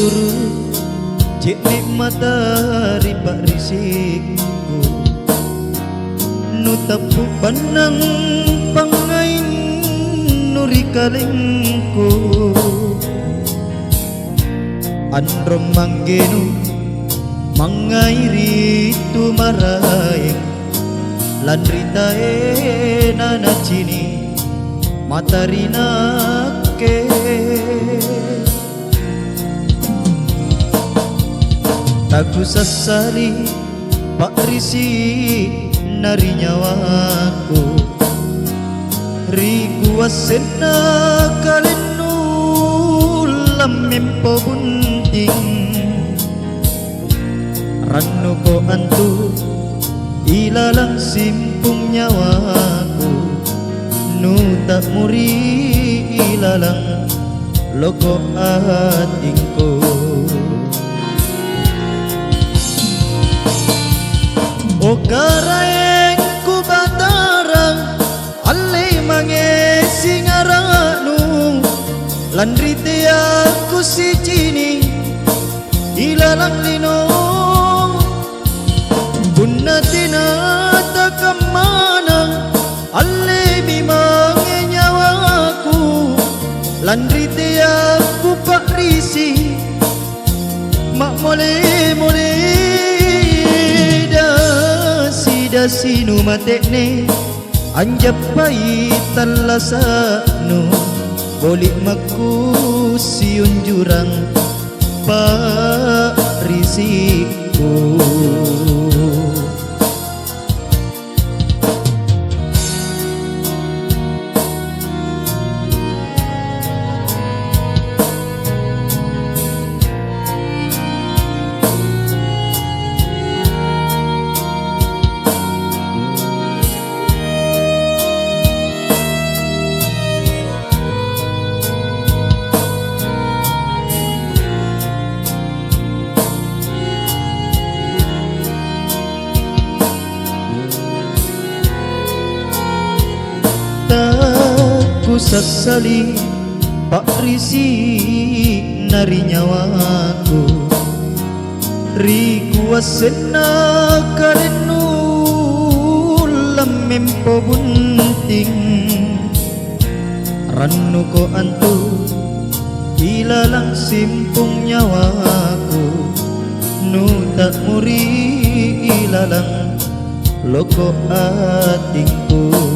guru cek nikmatari pak risikku nu tapu panang pangain nuri kalengku androm manggenu mangairi tu marai lan ritae nana cini matarina ke taku sasali pak risi nari nyawaku riku asena kalenu lamempo bunting ranu ko antu ilalang simpung nyawaku nu tak muri ilalang loko atingku o karaeng ku batarang alay mange singaranu lan rite aku si cini ilalang linong bunna tinata kamana alay bimange nyawaku lan rite aku pak risi mak mole dasi nu matekne anjapai talasanu bolik maku siun jurang pak risiku ku sasali pak risi nari nyawaku riku asena kalenu lamempo bunting ranu ko antu ilalang simpung nyawaku nu tak muri ilalang loko atingku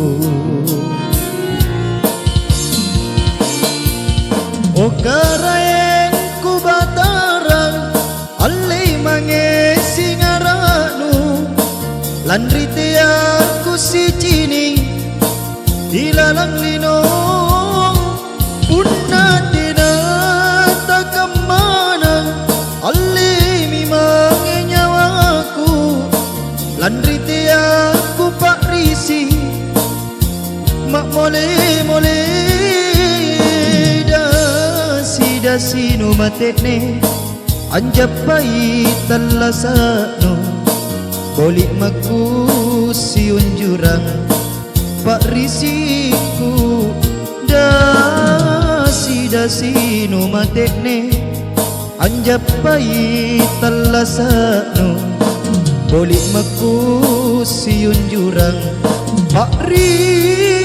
o karaeng ku batarang alay mange singaranu lan rite aku si cini ilalang linong punna tinata kamana alay mimange nyawaku lan rite aku pak risi mak mole dasi nu matekne anjapai talasanu bolik maku siun jurang pak risiku dasi nu matekne anjapai talasanu bolik maku siun jurang pak risiku